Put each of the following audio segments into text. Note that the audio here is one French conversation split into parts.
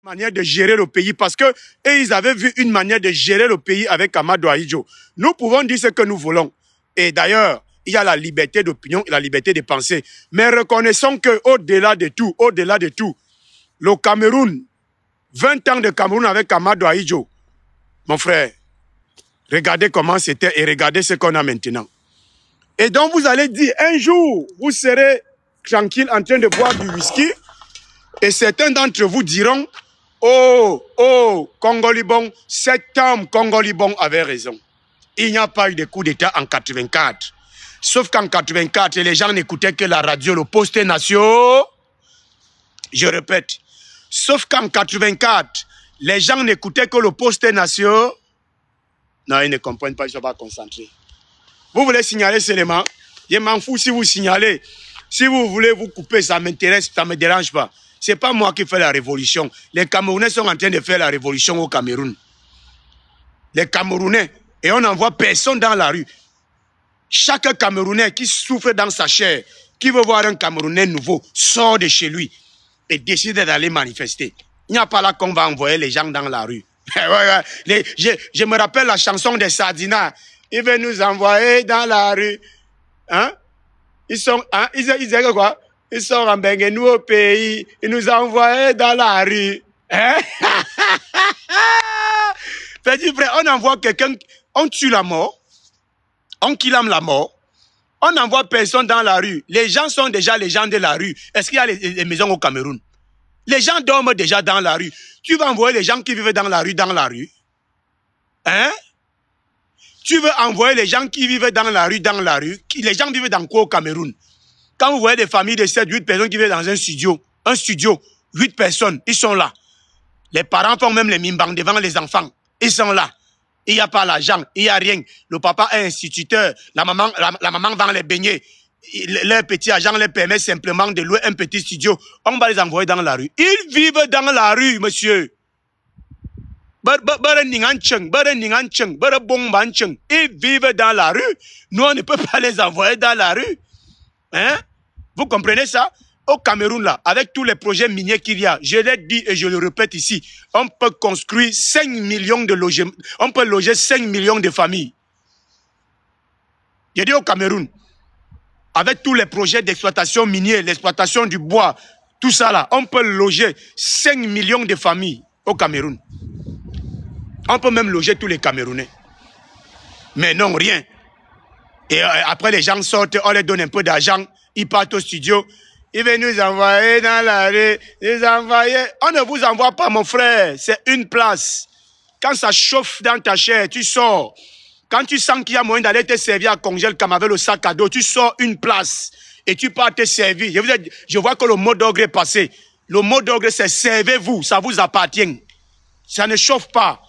manière de gérer le pays parce que ils avaient vu une manière de gérer le pays avec Amadou Ahidjo. Nous pouvons dire ce que nous voulons. Et d'ailleurs, il y a la liberté d'opinion et la liberté de penser. Mais reconnaissons qu'au-delà de tout, le Cameroun, 20 ans de Cameroun avec Amadou Ahidjo, mon frère, regardez comment c'était et regardez ce qu'on a maintenant. Et donc vous allez dire, un jour, vous serez tranquille en train de boire du whisky et certains d'entre vous diront, oh, Congolibon, cet homme Congolibon avait raison. Il n'y a pas eu de coup d'État en 84. Sauf qu'en 84, les gens n'écoutaient que la radio, le poste national. Je répète. Sauf qu'en 84, les gens n'écoutaient que le poste national. Non, ils ne comprennent pas, ils ne sont pas concentrés. Vous voulez signaler seulement? Je m'en fous si vous signalez. Si vous voulez vous couper, ça m'intéresse, ça ne me dérange pas. Ce n'est pas moi qui fais la révolution. Les Camerounais sont en train de faire la révolution au Cameroun. Les Camerounais. Et on n'envoie personne dans la rue. Chaque Camerounais qui souffre dans sa chair, qui veut voir un Camerounais nouveau, sort de chez lui et décide d'aller manifester. Il n'y a pas là qu'on va envoyer les gens dans la rue. Je me rappelle la chanson des Sardinats. Ils veulent nous envoyer dans la rue. Hein? Ils disaient quoi? Ils sont rembengés nous au pays. Ils nous envoient dans la rue. Hein? Petit frère, on envoie quelqu'un, on tue la mort, on killame la mort, on n'envoie personne dans la rue. Les gens sont déjà les gens de la rue. Est-ce qu'il y a les maisons au Cameroun? Les gens dorment déjà dans la rue. Tu vas envoyer les gens qui vivent dans la rue? Hein? Tu veux envoyer les gens qui vivent dans la rue? Les gens vivent dans quoi au Cameroun? Quand vous voyez des familles de 7, 8 personnes qui vivent dans un studio, 8 personnes, ils sont là. Les parents font même les mimbang devant les enfants. Ils sont là. Il n'y a pas l'argent, il n'y a rien. Le papa est instituteur, la maman vend les beignets. Leur petit agent leur permet simplement de louer un petit studio. On va les envoyer dans la rue. Ils vivent dans la rue, monsieur. Ils vivent dans la rue. Nous, on ne peut pas les envoyer dans la rue. Hein? Vous comprenez ça? Au Cameroun, là, avec tous les projets miniers qu'il y a, je l'ai dit et je le répète ici, on peut construire 5 millions de logements, on peut loger 5 millions de familles. J'ai dit au Cameroun, avec tous les projets d'exploitation minière, l'exploitation du bois, tout ça là, on peut loger 5 millions de familles au Cameroun. On peut même loger tous les Camerounais. Mais non, rien. Et après, les gens sortent, on leur donne un peu d'argent, ils partent au studio. Ils veulent nous envoyer dans la rue, nous envoyer. On ne vous envoie pas, mon frère. C'est une place. Quand ça chauffe dans ta chair, tu sors. Quand tu sens qu'il y a moyen d'aller te servir à congèle comme avec le sac à dos, tu sors une place et tu pars te servir. Je vois que le mot d'ordre est passé. Le mot d'ordre, c'est servez-vous, ça vous appartient. Ça ne chauffe pas.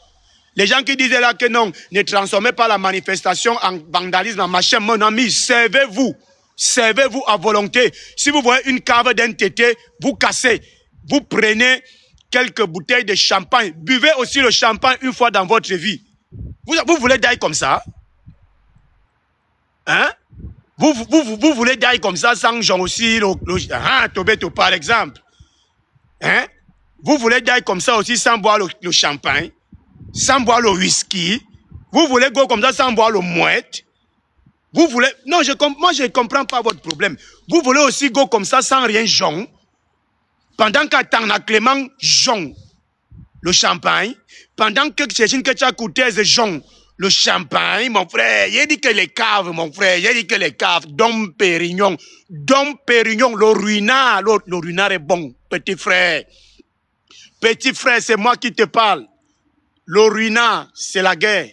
Les gens qui disaient là que non, ne transformez pas la manifestation en vandalisme, en machin, mon ami, servez-vous. Servez-vous à volonté. Si vous voyez une cave d'un tété, vous cassez. Vous prenez quelques bouteilles de champagne. Buvez aussi le champagne une fois dans votre vie. Vous voulez d'ailleurs comme ça? Hein? Vous voulez d'ailleurs comme ça sans genre aussi Tobeto par exemple? Hein? Vous voulez d'ailleurs comme ça aussi sans boire le champagne? Sans boire le whisky? Vous voulez go comme ça sans boire le mouette? Vous voulez... Non, moi, je ne comprends pas votre problème. Vous voulez aussi go comme ça sans rien jaune. Pendant qu'Atana Clément jaune le champagne. Pendant que Chéchine Ketcha Koutez jaune le champagne, mon frère. Il dit que les caves, mon frère. Il dit que les caves. Dom Pérignon. Dom Pérignon, le ruinard. Le ruinard est bon, petit frère. Petit frère, c'est moi qui te parle. Le ruinard, c'est la guerre.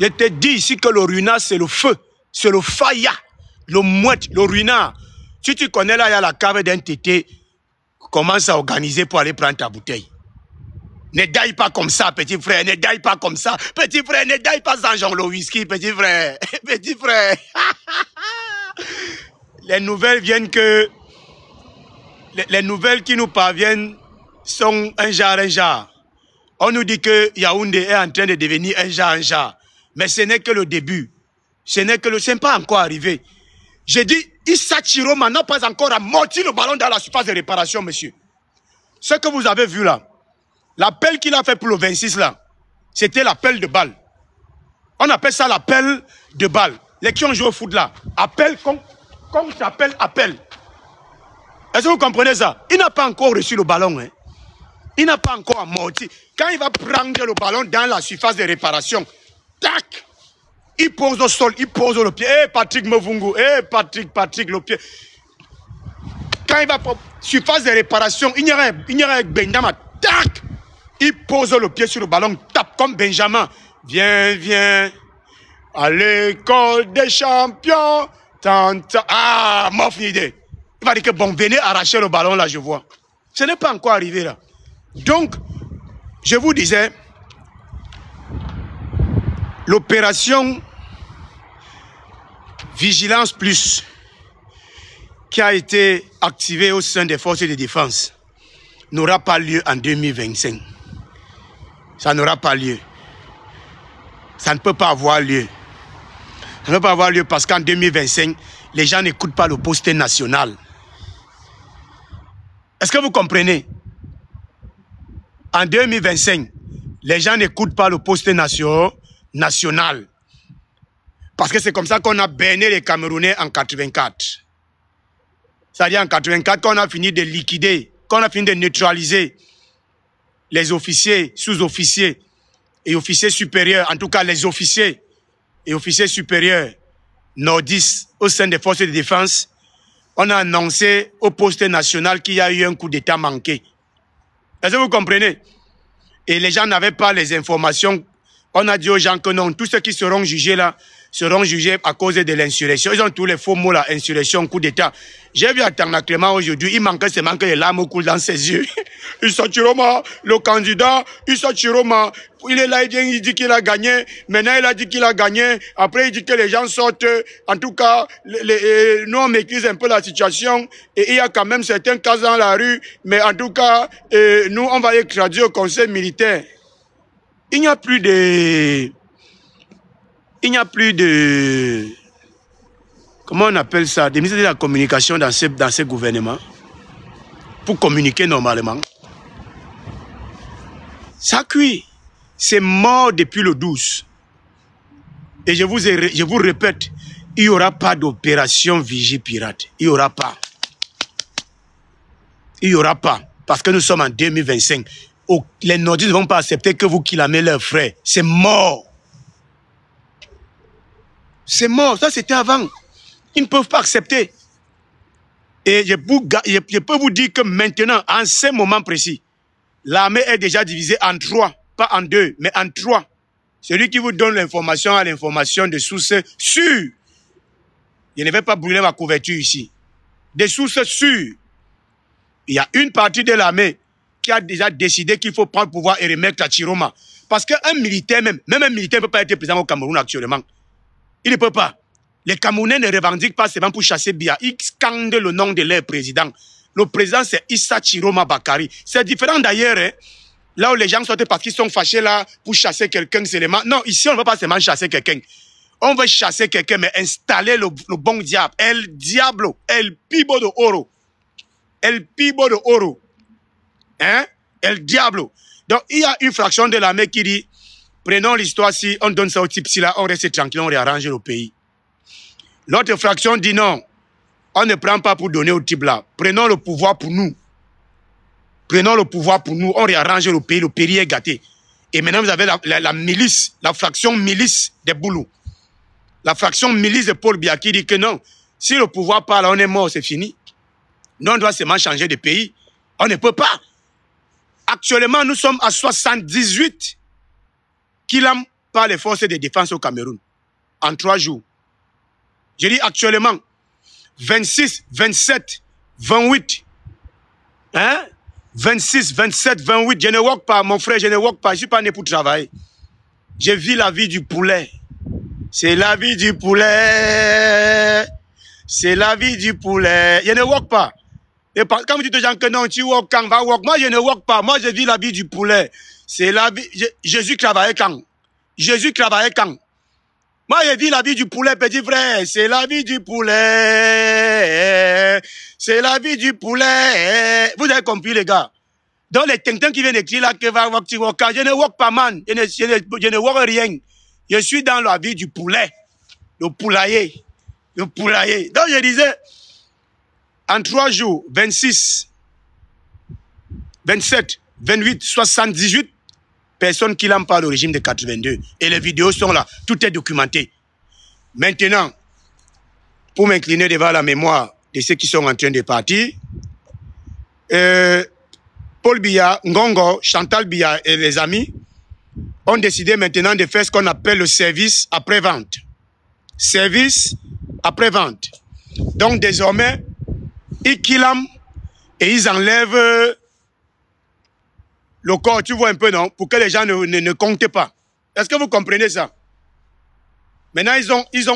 Je te dis ici que le ruinard, c'est le feu. C'est le faya. Le mouette, le ruinard. Si tu connais là, il y a la cave d'un tété. Commence à organiser pour aller prendre ta bouteille. Ne daille pas comme ça, petit frère. Ne daille pas comme ça. Petit frère, ne daille pas sans genre le whisky, petit frère. Petit frère. Les nouvelles viennent que... Les nouvelles qui nous parviennent sont un genre. On nous dit que Yaoundé est en train de devenir un genre. Mais ce n'est que le début. Ce n'est pas encore arrivé. J'ai dit, Issa Chiroma n'a pas encore amorti le ballon dans la surface de réparation, monsieur. Ce que vous avez vu là, l'appel qu'il a fait pour le 26 là, c'était l'appel de balle. On appelle ça l'appel de balle. Les qui ont joué au foot là, appel comme ça appelle appel. Est-ce que vous comprenez ça? Il n'a pas encore reçu le ballon. Hein? Il n'a pas encore amorti. Quand il va prendre le ballon dans la surface de réparation, tac, il pose au sol, il pose le pied. Eh, Patrick Mvungu, eh, Patrick, le pied. Quand il va pour surface de réparation, il y aurait Benjamin, tac, il pose le pied sur le ballon, tape comme Benjamin. Viens, viens, à l'école des champions. Ah, m'offre une idée. Il va dire que bon, venez arracher le ballon là, je vois. Ce n'est pas encore arrivé là. Donc, je vous disais, l'opération Vigilance Plus qui a été activée au sein des forces de défense n'aura pas lieu en 2025. Ça n'aura pas lieu. Ça ne peut pas avoir lieu. Ça ne peut pas avoir lieu parce qu'en 2025, les gens n'écoutent pas le poste national. Est-ce que vous comprenez? En 2025, les gens n'écoutent pas le poste national. Parce que c'est comme ça qu'on a berné les Camerounais en 84. C'est-à-dire en 84, qu'on a fini de liquider, qu'on a fini de neutraliser les officiers, sous-officiers et officiers supérieurs, en tout cas les officiers et officiers supérieurs nordistes au sein des forces de défense. On a annoncé au poste national qu'il y a eu un coup d'État manqué. Est-ce que vous comprenez? Et les gens n'avaient pas les informations. On a dit aux gens que non, tous ceux qui seront jugés là, seront jugés à cause de l'insurrection. Ils ont tous les faux mots là, insurrection, coup d'État. J'ai vu à Tana Clément aujourd'hui, il manquait seulement que les larmes coulent dans ses yeux. Issa Chiroma, le candidat, Issa Chiroma, il est là, il dit qu'il a gagné. Maintenant, il a dit qu'il a gagné. Après, il dit que les gens sortent. En tout cas, nous, on maîtrise un peu la situation. Et il y a quand même certains cas dans la rue. Mais en tout cas, nous, on va les traduire au conseil militaire. Il n'y a plus de... Comment on appelle ça? Des ministres de la communication dans ces gouvernements. Pour communiquer normalement. Ça cuit. C'est mort depuis le 12. Et je vous répète, il n'y aura pas d'opération Vigie Pirate. Il n'y aura pas. Il n'y aura pas. Parce que nous sommes en 2025. Les nordistes ne vont pas accepter que vous killamez leurs frères. C'est mort. C'est mort. Ça, c'était avant. Ils ne peuvent pas accepter. Et je peux vous dire que maintenant, en ce moment précis, l'armée est déjà divisée en 3. Pas en 2, mais en 3. Celui qui vous donne l'information a l'information de sources sûres. Je ne vais pas brûler ma couverture ici. Des sources sûres. Il y a une partie de l'armée qui a déjà décidé qu'il faut prendre le pouvoir et remettre à Chiroma. Parce qu'un militaire, même un militaire ne peut pas être président au Cameroun actuellement. Il ne peut pas. Les Camerounais ne revendiquent pas seulement pour chasser Biya. Ils scandent le nom de leur président. Le président, c'est Issa Chiroma Bakari. C'est différent d'ailleurs. Hein. Là où les gens sortent parce qu'ils sont fâchés là pour chasser quelqu'un seulement. Non, ici, on ne va pas seulement chasser quelqu'un. On veut chasser quelqu'un, mais installer le bon diable. El Diablo, El Pibo de Oro. El Pibo de Oro. Hein? El Diablo. Donc, il y a une fraction de l'armée qui dit, prenons l'histoire-ci, on donne ça au type-ci là, on reste tranquille, on réarrange le pays. L'autre fraction dit non, on ne prend pas pour donner au type là. Prenons le pouvoir pour nous. Prenons le pouvoir pour nous, on réarrange le pays est gâté. Et maintenant, vous avez la milice, la fraction milice des Boulous. La fraction milice de Paul Biya qui dit que non, si le pouvoir parle, on est mort, c'est fini. Nous, on doit seulement changer de pays. On ne peut pas. Actuellement, nous sommes à 78 kilomètres par les forces de défense au Cameroun. En 3 jours. Je dis actuellement, 26, 27, 28. Hein? 26, 27, 28. Je ne work pas, mon frère, je ne work pas. Je ne suis pas né pour travailler. Je vis la vie du poulet. C'est la vie du poulet. C'est la vie du poulet. Je ne work pas. Et quand vous dites aux gens que non, tu work quand, va work. Moi, je ne work pas. Moi, je vis la vie du poulet. C'est la vie. Jésus travaillait quand? Jésus travaillait quand? Moi, j'ai dit la vie du poulet, petit frère. C'est la vie du poulet. C'est la vie du poulet. Vous avez compris, les gars. Donc, les tintins qui viennent écrire là, que va walk, je ne walk pas, man. Je ne walk rien. Je suis dans la vie du poulet. Le poulailler. Le poulailler. Donc, je disais, en 3 jours, 26, 27, 28, 78 personnes qui l'ont par le régime de 82. Et les vidéos sont là. Tout est documenté. Maintenant, pour m'incliner devant la mémoire de ceux qui sont en train de partir, Paul Biya, Ngongo, Chantal Biya et les amis ont décidé maintenant de faire ce qu'on appelle le service après-vente. Service après-vente. Donc désormais, ils killent et ils enlèvent le corps, tu vois un peu, non? Pour que les gens ne comptent pas. Est-ce que vous comprenez ça? Maintenant, ils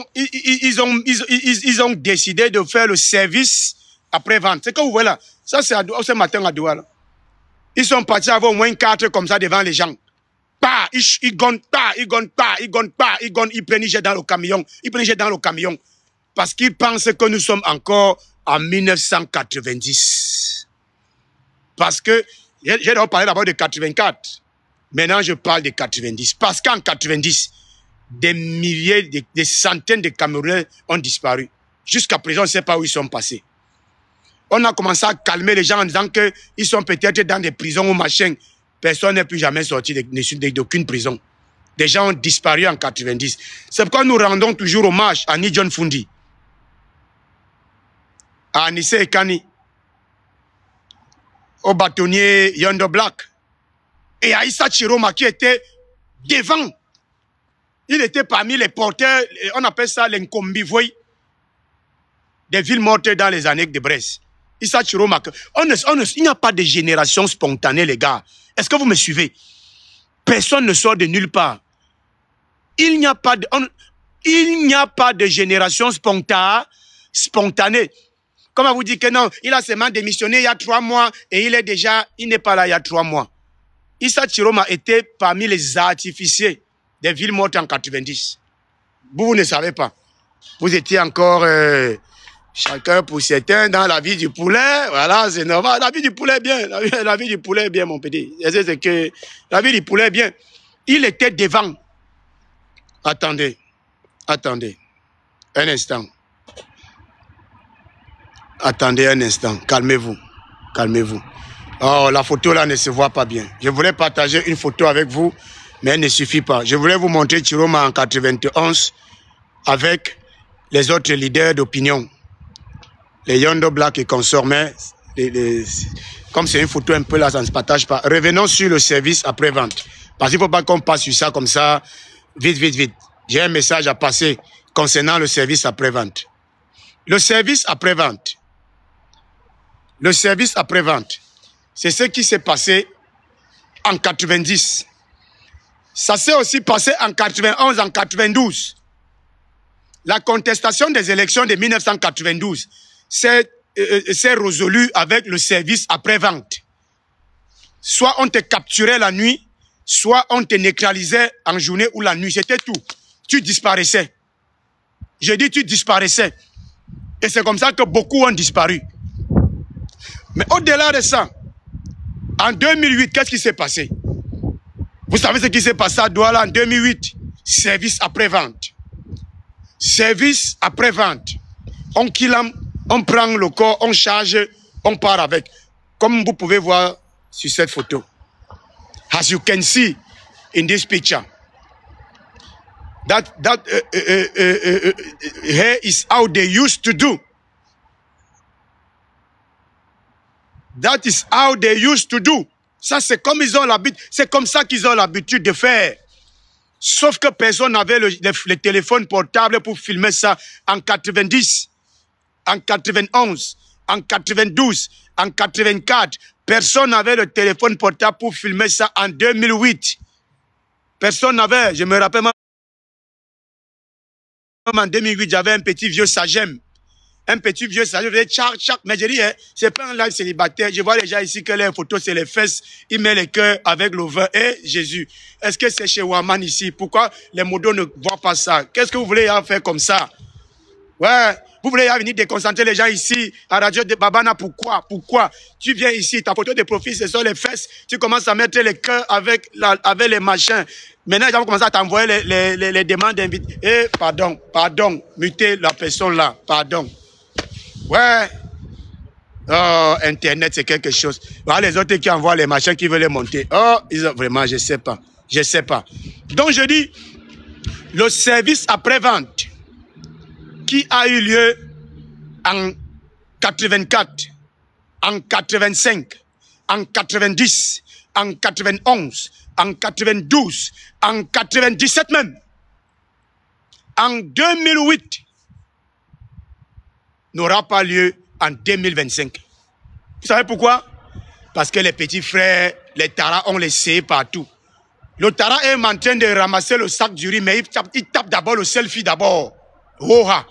ont décidé de faire le service après-vente. C'est que vous voyez là. Ça, c'est ce matin à Douala. Ils sont partis avoir au moins 4 comme ça devant les gens. Pas, ils gonnent pas, ils gonnent pas, ils gonnent pas, ils gonnent, ils prennent, ils jettent dans le camion. Ils prennent, ils jettent dans le camion. Parce qu'ils pensent que nous sommes encore en 1990. Parce que, j'ai d'abord parlé d'abord de 84. Maintenant, je parle de 90. Parce qu'en 90, des milliers, des centaines de Camerounais ont disparu. Jusqu'à présent, on ne sait pas où ils sont passés. On a commencé à calmer les gens en disant qu'ils sont peut-être dans des prisons ou machin. Personne n'est plus jamais sorti d'aucune prison. Des gens ont disparu en 90. C'est pourquoi nous rendons toujours hommage à Ni John Fundi, à Anissé Ekani, au bâtonnier Yondo Black et à Issa Chiroma qui était devant. Il était parmi les porteurs, on appelle ça l'incombivoy des villes mortes dans les années de Brest. Issa Chiroma, il n'y a pas de génération spontanée, les gars. Est-ce que vous me suivez? Personne ne sort de nulle part. Il n'y a pas de génération spontanée. Comment vous dites que non, il a seulement démissionné il y a 3 mois et il n'est pas là il y a 3 mois. Issa Chiroma était parmi les artificiers des villes mortes en 90. Vous ne savez pas. Vous étiez encore chacun pour certains dans la vie du poulet. Voilà, c'est normal. La vie du poulet est bien. La vie du poulet est bien, mon petit. C'est que la vie du poulet est bien. Il était devant. Attendez. Attendez. Un instant. Attendez un instant. Calmez-vous. Calmez-vous. Oh, la photo là ne se voit pas bien. Je voulais partager une photo avec vous, mais elle ne suffit pas. Je voulais vous montrer Chiroma en 91 avec les autres leaders d'opinion. Les Yondo Black et consorts, mais comme c'est une photo un peu là, ça ne se partage pas. Revenons sur le service après-vente. Parce qu'il ne faut pas qu'on passe sur ça comme ça, vite, vite, vite. J'ai un message à passer concernant le service après-vente. Le service après-vente. Le service après-vente. C'est ce qui s'est passé en 90. Ça s'est aussi passé en 91, en 92. La contestation des élections de 1992 s'est résolue avec le service après-vente. Soit on te capturait la nuit, soit on te neutralisait en journée ou la nuit. C'était tout. Tu disparaissais. Je dis tu disparaissais. Et c'est comme ça que beaucoup ont disparu. Mais au-delà de ça, en 2008, qu'est-ce qui s'est passé? Vous savez ce qui s'est passé à Douala en 2008? Service après-vente. Service après-vente. On kill, on prend le corps, on charge, on part avec. Comme vous pouvez voir sur cette photo. As you can see in this picture. That here is how they used to do. That is how they used to do. Ça, c'est comme ils ont l'habitude. C'est comme ça qu'ils ont l'habitude de faire. Sauf que personne n'avait le téléphone portable pour filmer ça en 90, en 91, en 92, en 84. Personne n'avait le téléphone portable pour filmer ça en 2008. Personne n'avait. Je me rappelle, en 2008, j'avais un petit vieux Sagem. Un petit vieux, ça, je vais dire, tchac. Mais je dis, hein, c'est pas un live célibataire. Je vois les gens ici que les photos, c'est les fesses. Ils mettent les cœurs avec l'over. Et Jésus, est-ce que c'est chez Waman ici? Pourquoi les modos ne voient pas ça? Qu'est-ce que vous voulez faire comme ça? Ouais, vous voulez venir déconcentrer les gens ici à Radio de Babana, pourquoi? Pourquoi? Tu viens ici, ta photo de profil, ce sont les fesses, tu commences à mettre les cœurs avec les machins. Maintenant, les gens vont commencer à t'envoyer les demandes d'invitation. Eh, pardon, mutez la personne là, pardon. Ouais. Oh, Internet, c'est quelque chose. Voilà les autres qui envoient les machins qui veulent les monter. Oh, vraiment, je sais pas. Donc, je dis, le service après-vente qui a eu lieu en 84, en 85, en 90, en 91, en 92, en 97 même, en 2008, n'aura pas lieu en 2025. Vous savez pourquoi? Parce que les petits frères, les taras ont laissé partout. Le tara est en train de ramasser le sac du riz, mais il tape d'abord le selfie d'abord. Oha.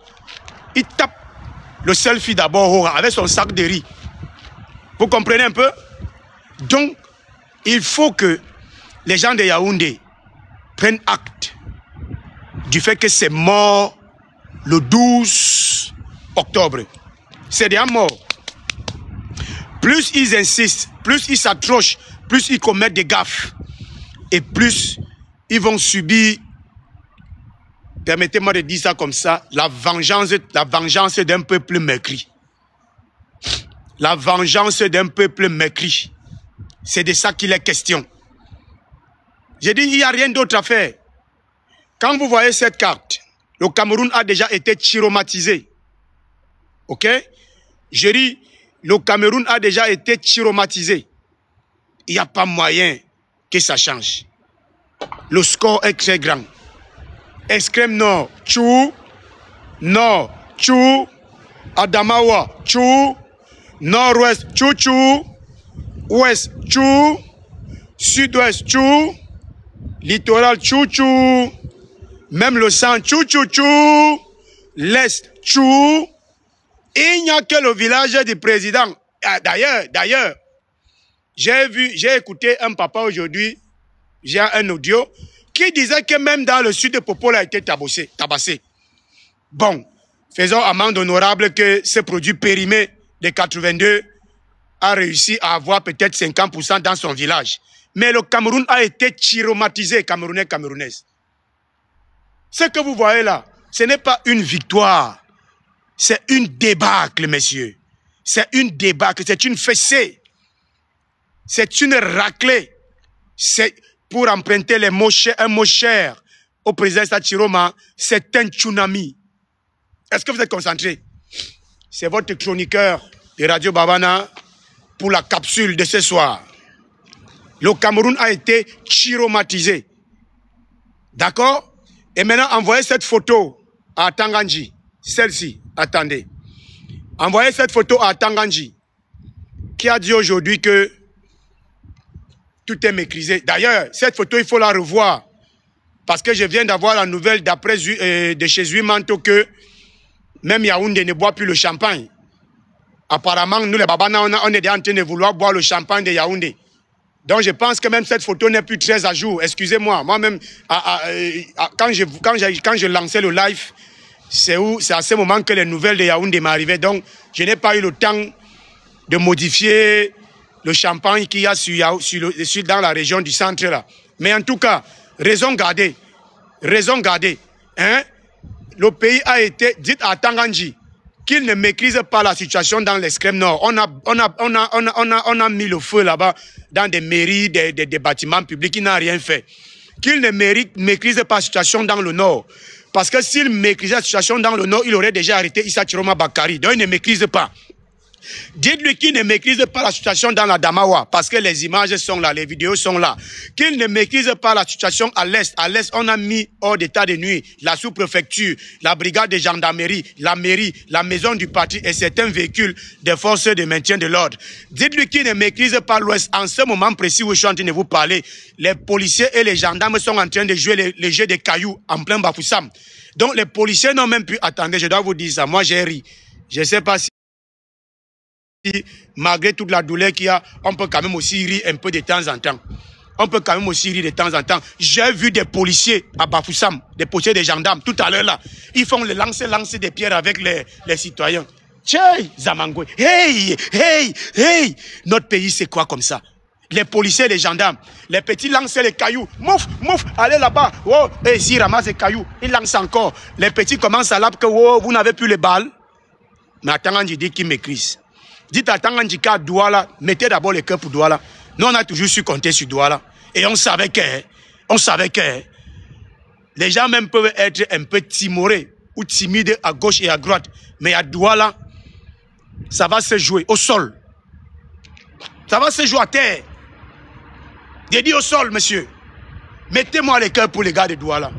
Il tape le selfie d'abord avec son sac de riz. Vous comprenez un peu? Donc, il faut que les gens de Yaoundé prennent acte du fait que c'est mort le 12 octobre. C'est déjà mort. Plus ils insistent, plus ils s'accrochent, plus ils commettent des gaffes, et plus ils vont subir, permettez-moi de dire ça comme ça, la vengeance d'un peuple meurtri. La vengeance d'un peuple meurtri. C'est de ça qu'il est question. J'ai dit, il n'y a rien d'autre à faire. Quand vous voyez cette carte, le Cameroun a déjà été chiromatisé. Ok? J'ai dit, le Cameroun a déjà été chiromatisé. Il n'y a pas moyen que ça change. Le score est très grand. Extrême Nord, Tchou. Nord, Tchou. Adamawa, Tchou. Nord-Ouest, Tchou, Tchou. Ouest, Tchou. Sud-Ouest, Tchou. Littoral, Tchou, Tchou. Même le centre, Tchou, Tchou, Tchou. L'Est, Tchou. Il n'y a que le village du président. D'ailleurs, j'ai écouté un papa aujourd'hui, j'ai un audio, qui disait que même dans le sud de Popol a été tabassé. Bon, faisons amende honorable que ce produit périmé de 82 a réussi à avoir peut-être 50% dans son village. Mais le Cameroun a été chiromatisé, Camerounais, Camerounaises. Ce que vous voyez là, ce n'est pas une victoire. C'est une débâcle, messieurs. C'est une débâcle, c'est une fessée. C'est une raclée. C'est, pour emprunter un mot cher au président Sachiroma, c'est un tsunami. Est-ce que vous êtes concentrés? C'est votre chroniqueur de Radio Babana pour la capsule de ce soir. Le Cameroun a été chiromatisé. D'accord? Et maintenant, envoyez cette photo à Tanganji. Celle-ci. Attendez. Envoyez cette photo à Tanganji, qui a dit aujourd'hui que tout est maîtrisé. D'ailleurs, cette photo, il faut la revoir. Parce que je viens d'avoir la nouvelle d'après de chez Zuimanto que même Yaoundé ne boit plus le champagne. Apparemment, nous les Babana, on est en train de vouloir boire le champagne de Yaoundé. Donc je pense que même cette photo n'est plus très à jour. Excusez-moi, moi-même, quand je lançais le live, c'est à ce moment que les nouvelles de Yaoundé m'arrivaient. Donc, je n'ai pas eu le temps de modifier le champagne qu'il y a dans la région du centre là. Mais en tout cas, raison gardée. Hein? Le pays a été, dites à Tanganji, qu'il ne maîtrise pas la situation dans l'extrême nord. On a mis le feu là-bas dans des mairies, des bâtiments publics, il n'a rien fait. Qu'il ne maîtrise pas la situation dans le nord. Parce que s'il maîtrisait la situation dans le nord, il aurait déjà arrêté Issa Chiroma Bakari. Donc il ne maîtrise pas. Dites-lui qu'il ne maîtrise pas la situation dans la Damawa, parce que les images sont là, les vidéos sont là. Qu'il ne maîtrise pas la situation à l'est. À l'est, on a mis hors d'état de nuit la sous-préfecture, la brigade de gendarmerie, la mairie, la maison du parti et certains véhicules des forces de maintien de l'ordre. Dites-lui qu'il ne maîtrise pas l'ouest. En ce moment précis où je suis en train de vous parler, les policiers et les gendarmes sont en train de jouer les jeux de cailloux en plein Bafoussam. Donc les policiers n'ont même plus... Attendez, je dois vous dire ça. Moi, j'ai ri. Je ne sais pas si, malgré toute la douleur qu'il y a, on peut quand même aussi rire un peu de temps en temps. On peut quand même aussi rire de temps en temps. J'ai vu des policiers à Bafoussam, des policiers, des gendarmes, tout à l'heure là. Ils font le lancer des pierres avec les citoyens. Tchèy, Zamangoué. Hey, hey, hey. Notre pays, c'est quoi comme ça? Les policiers, les gendarmes, les petits lancent les cailloux. Mouf, mouf, allez là-bas. Oh, et s'ils ramassent les cailloux, ils lancent encore. Les petits commencent à l'appeler que oh, vous n'avez plus les balles. Mais attends, je dis qui m'écrit. Dites à Tangandji qu'à Douala, mettez d'abord les cœurs pour Douala. Nous, on a toujours su compter sur Douala. Et on savait que les gens même peuvent être un peu timorés ou timides à gauche et à droite. Mais à Douala, ça va se jouer au sol. Ça va se jouer à terre. J'ai dit au sol, monsieur. Mettez-moi les cœurs pour les gars de Douala.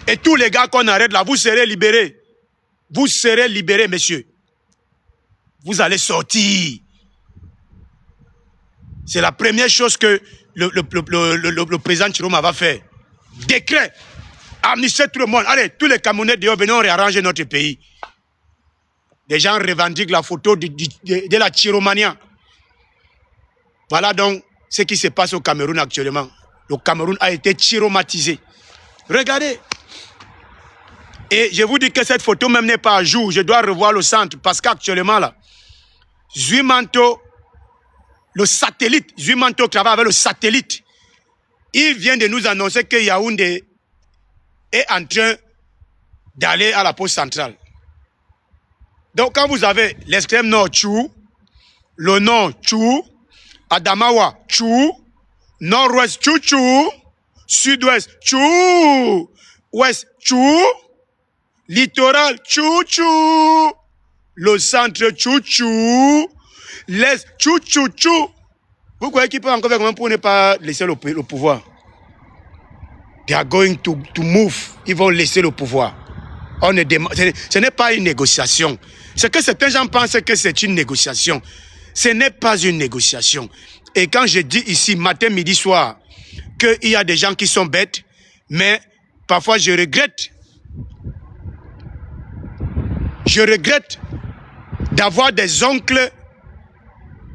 Et tous les gars qu'on arrête là, vous serez libérés. Vous serez libérés, monsieur. Vous allez sortir. C'est la première chose que le président Chiroma va faire. Décret. Amnistier tout le monde. Allez, tous les Camerounais dehors, venons réarranger notre pays. Les gens revendiquent la photo de la Chiromania. Voilà donc ce qui se passe au Cameroun actuellement. Le Cameroun a été chiromatisé. Regardez. Et je vous dis que cette photo même n'est pas à jour. Je dois revoir le centre parce qu'actuellement là, Zuimanto, le satellite, Zuimanto travaille avec le satellite. Il vient de nous annoncer que Yaoundé est en train d'aller à la poste centrale. Donc quand vous avez l'extrême nord Tchou, le nord Tchou, Adamawa Tchou, nord-ouest Tchou Tchou, sud-ouest Tchou, ouest Tchou, littoral Tchou Tchou, le centre Tchou Tchou, l'est Tchou Tchou Tchou. Vous croyez qu'ils peuvent encore faire comment pour ne pas laisser le pouvoir? They are going to move. Ils vont laisser le pouvoir. Ce n'est pas une négociation. C'est que certains gens pensent que c'est une négociation. Ce n'est pas une négociation. Et quand je dis ici, matin, midi, soir, qu'il y a des gens qui sont bêtes, mais parfois je regrette d'avoir des oncles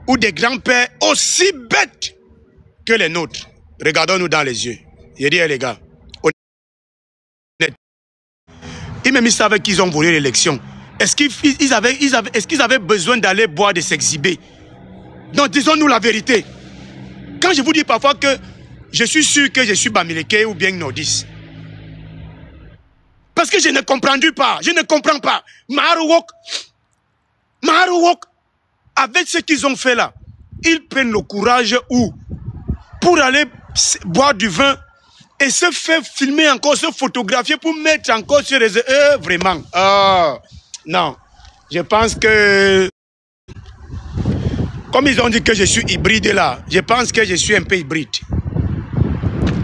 ou des grands-pères aussi bêtes que les nôtres. Regardons-nous dans les yeux. Je dis, les gars, ils même savaient qu'ils ont volé l'élection. Est-ce qu'ils avaient besoin d'aller boire, de s'exhiber? Donc, disons-nous la vérité. Quand je vous dis parfois que je suis sûr que je suis Bamileke ou bien Nordis, parce que je ne comprends pas. Je ne comprends pas. Maharouok, avec ce qu'ils ont fait là, ils prennent le courage pour aller boire du vin et se faire filmer encore, se photographier pour mettre encore sur les... vraiment. Non. Je pense que... Comme ils ont dit que je suis hybride là, je pense que je suis un peu hybride.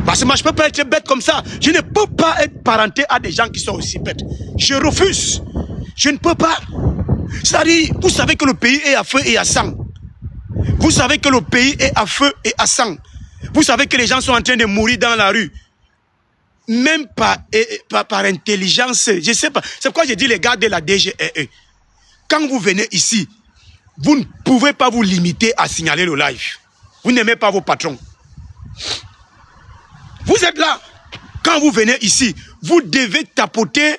Parce que moi, je ne peux pas être bête comme ça. Je ne peux pas être parenté à des gens qui sont aussi bêtes. Je refuse. Je ne peux pas. C'est-à-dire, vous savez que le pays est à feu et à sang. Vous savez que le pays est à feu et à sang. Vous savez que les gens sont en train de mourir dans la rue. Même par intelligence. Je ne sais pas. C'est pourquoi j'ai dit les gars de la DGRE. Quand vous venez ici, vous ne pouvez pas vous limiter à signaler le live. Vous n'aimez pas vos patrons. Vous êtes là. Quand vous venez ici, vous devez tapoter,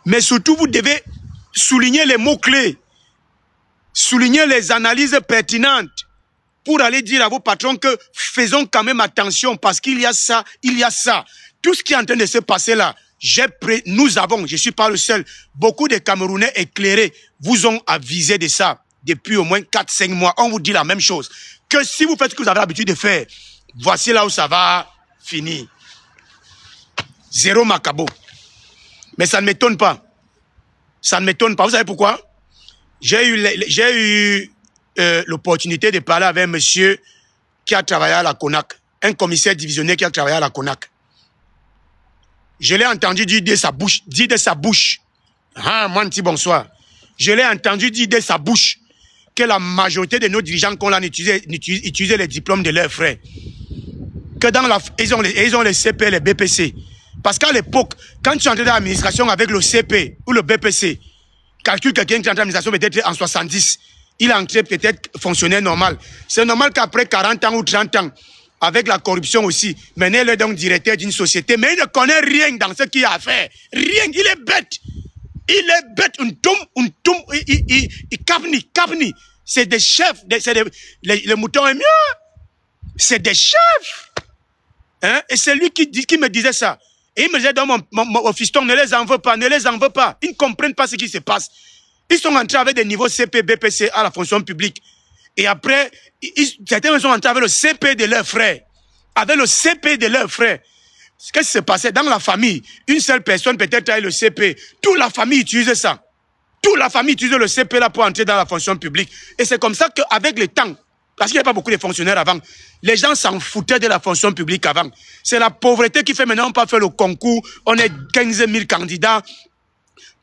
mais surtout vous devez souligner les mots-clés, souligner les analyses pertinentes pour aller dire à vos patrons que faisons quand même attention parce qu'il y a ça, il y a ça. Tout ce qui est en train de se passer là, nous avons, je ne suis pas le seul, beaucoup de Camerounais éclairés vous ont avisé de ça depuis au moins 4-5 mois. On vous dit la même chose. Que si vous faites ce que vous avez l'habitude de faire, voici là où ça va finir. Zéro macabo. Mais ça ne m'étonne pas. Ça ne m'étonne pas. Vous savez pourquoi? J'ai eu l'opportunité de parler avec un monsieur qui a travaillé à la CONAC. Un commissaire divisionnaire qui a travaillé à la CONAC. Je l'ai entendu dire de sa bouche. Ah, moi, un petit bonsoir. Je l'ai entendu dire de sa bouche que la majorité de nos dirigeants qu'on a utilisé les diplômes de leurs frères. Que dans ils ont les CP et les BPC. Parce qu'à l'époque, quand tu entrais dans l'administration avec le CP ou le BPC, Calcule quelqu'un qui est entré en administration peut-être en 70. Il est entré peut-être fonctionnaire normal. C'est normal qu'après 40 ans ou 30 ans, avec la corruption aussi, maintenant il est donc directeur d'une société, mais il ne connaît rien dans ce qu'il a à faire. Rien, il est bête. Il est bête, il c'est des chefs, les moutons est mieux. C'est des chefs. Hein? Et c'est lui qui me disait ça. Et il me disait, dans mon fiston, ne les en veux pas, ne les en veux pas. Ils ne comprennent pas ce qui se passe. Ils sont entrés avec des niveaux CP, BPC à la fonction publique. Et après, certains sont entrés avec le CP de leurs frères. Avec le CP de leurs frères. Qu'est-ce qui se passait dans la famille? Une seule personne peut-être a eu le CP. Toute la famille utilisait ça. Toute la famille utilisait le CP là pour entrer dans la fonction publique. Et c'est comme ça qu'avec le temps, parce qu'il n'y avait pas beaucoup de fonctionnaires avant, les gens s'en foutaient de la fonction publique avant. C'est la pauvreté qui fait maintenant on peut faire le concours. On est 15 000 candidats.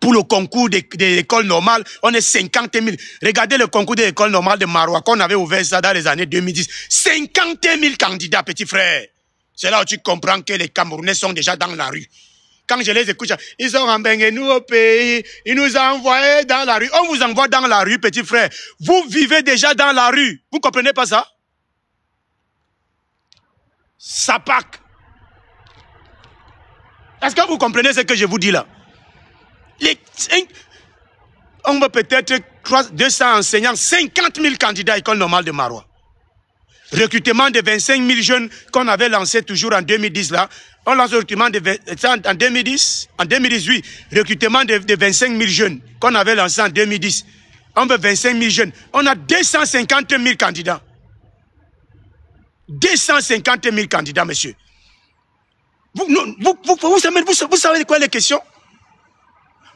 Pour le concours de l'école normale, on est 50 000. Regardez le concours de l'école normale de Maroua, qu'on avait ouvert ça dans les années 2010. 50 000 candidats, petit frère. C'est là où tu comprends que les Camerounais sont déjà dans la rue. Quand je les écoute, ils ont rembengé nous au pays, ils nous ont envoyés dans la rue. On vous envoie dans la rue, petit frère. Vous vivez déjà dans la rue. Vous ne comprenez pas ça? Sapak. Est-ce que vous comprenez ce que je vous dis là? On va peut-être 200 enseignants, 50 000 candidats à l'école normale de Maroua. Recrutement de 25 000 jeunes qu'on avait lancé toujours en 2010 là. On lance le recrutement en 2010, en 2018, recrutement de 25 000 jeunes qu'on avait lancé en 2010. On veut 25 000 jeunes. On a 250 000 candidats. 250 000 candidats, monsieur. Vous savez de quoi il est question?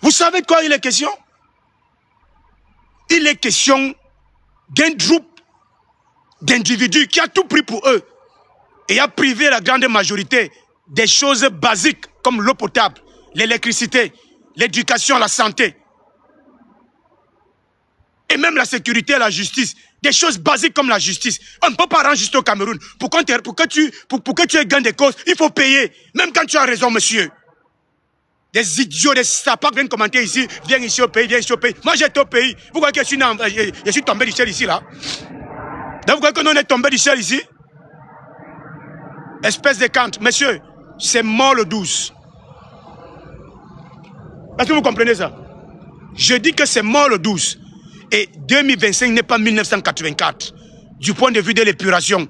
Vous savez de quoi il est question? Il est question d'un groupe d'individus qui a tout pris pour eux et a privé la grande majorité des choses basiques comme l'eau potable, l'électricité, l'éducation, la santé et même la sécurité et la justice. Des choses basiques comme la justice. On ne peut pas rendre justice au Cameroun. Pour que tu aies gain de cause, il faut payer. Même quand tu as raison, monsieur. Des idiots, des sapacs viennent commenter ici, viens ici au pays, viens ici au pays. Moi j'étais au pays. Vous voyez que je suis tombé du ciel ici là. Donc vous voyez que nous on est tombé du ciel ici. Espèce de cante. Monsieur, c'est mort le 12. Est-ce que vous comprenez ça? Je dis que c'est mort le 12. Et 2025 n'est pas 1984. Du point de vue de l'épuration.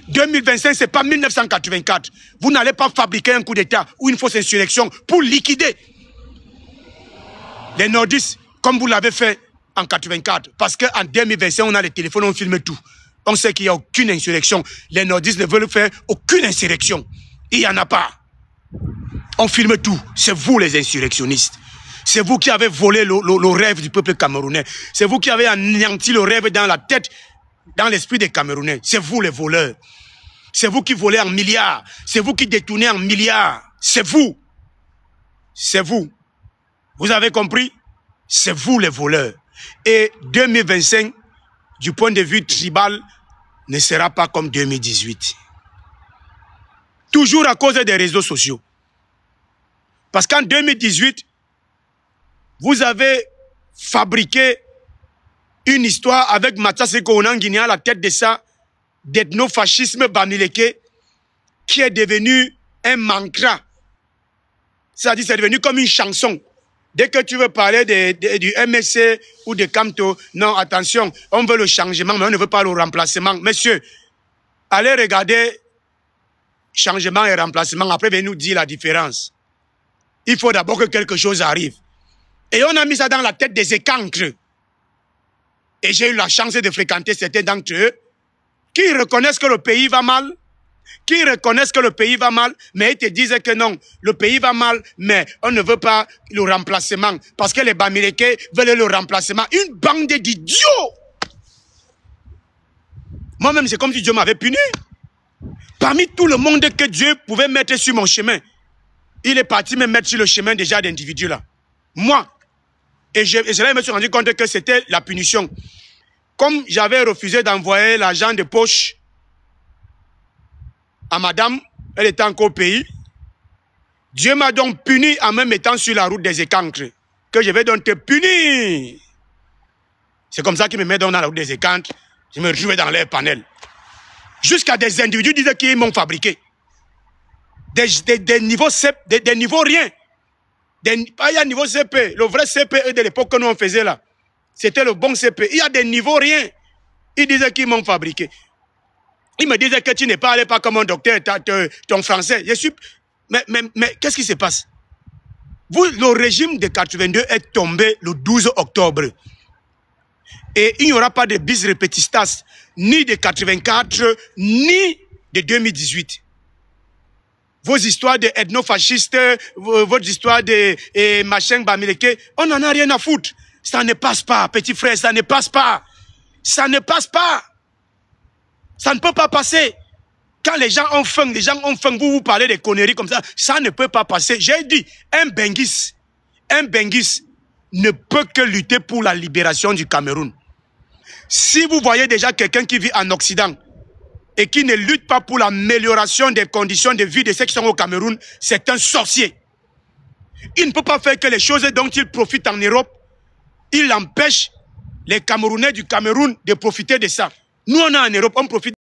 2025, ce n'est pas 1984. Vous n'allez pas fabriquer un coup d'État ou une fausse insurrection pour liquider les nordistes comme vous l'avez fait en 84. Parce qu'en 2025, on a les téléphones, on filme tout. On sait qu'il n'y a aucune insurrection. Les nordistes ne veulent faire aucune insurrection. Il n'y en a pas. On filme tout. C'est vous les insurrectionnistes. C'est vous qui avez volé le rêve du peuple camerounais. C'est vous qui avez anéanti le rêve dans la tête, dans l'esprit des Camerounais. C'est vous les voleurs. C'est vous qui volez en milliards. C'est vous qui détournez en milliards. C'est vous. C'est vous. Vous avez compris? C'est vous les voleurs. Et 2025, du point de vue tribal, ne sera pas comme 2018. Toujours à cause des réseaux sociaux. Parce qu'en 2018, vous avez fabriqué une histoire avec Mathias Kounan Guinée à la tête de ça, d'ethnofascisme bamileke, qui est devenu un mantra. C'est-à-dire c'est devenu comme une chanson. Dès que tu veux parler du MSC ou de Camto, non, attention, on veut le changement, mais on ne veut pas le remplacement. Monsieur, allez regarder changement et remplacement, après venez nous dire la différence. Il faut d'abord que quelque chose arrive. Et on a mis ça dans la tête des écancres. Et j'ai eu la chance de fréquenter certains d'entre eux qui reconnaissent que le pays va mal, mais ils te disent que non, le pays va mal, mais on ne veut pas le remplacement, parce que les Bamileke veulent le remplacement. Une bande d'idiots! Moi-même, c'est comme si Dieu m'avait puni. Parmi tout le monde que Dieu pouvait mettre sur mon chemin, il est parti me mettre sur le chemin déjà d'individus là. Moi. Et je me suis rendu compte que c'était la punition. Comme j'avais refusé d'envoyer l'argent de poche à madame, elle était encore au pays, Dieu m'a donc puni en me mettant sur la route des écancres. que je vais donc te punir. C'est comme ça qu'ils me mettent dans la route des écantes. Je me retrouve dans leur panel. Jusqu'à des individus disent qu'ils m'ont fabriqué. Des niveaux des niveaux rien. Pas il y a un niveau CP. Le vrai CP de l'époque que nous on faisait là. C'était le bon CP. Il y a des niveaux rien. Ils disaient qu'ils m'ont fabriqué. Ils me disaient que tu n'es pas allé pas comme un docteur, ton français. Je suis... Mais qu'est-ce qui se passe? Le régime de 82 est tombé le 12 octobre. Et il n'y aura pas de bis repetistas, ni de 84, ni de 2018. Vos histoires d'ethno-fascistes, votre histoire de machin bamileke, on n'en a rien à foutre. Ça ne passe pas, petit frère, ça ne passe pas. Ça ne passe pas. Ça ne peut pas passer. Quand les gens ont faim, vous parlez des conneries comme ça ne peut pas passer. J'ai dit, un Benguis ne peut que lutter pour la libération du Cameroun. Si vous voyez déjà quelqu'un qui vit en Occident et qui ne lutte pas pour l'amélioration des conditions de vie de ceux qui sont au Cameroun, c'est un sorcier. Il ne peut pas faire que les choses dont il profite en Europe, il empêche les Camerounais du Cameroun de profiter de ça. Nous, on est en Europe, on profite.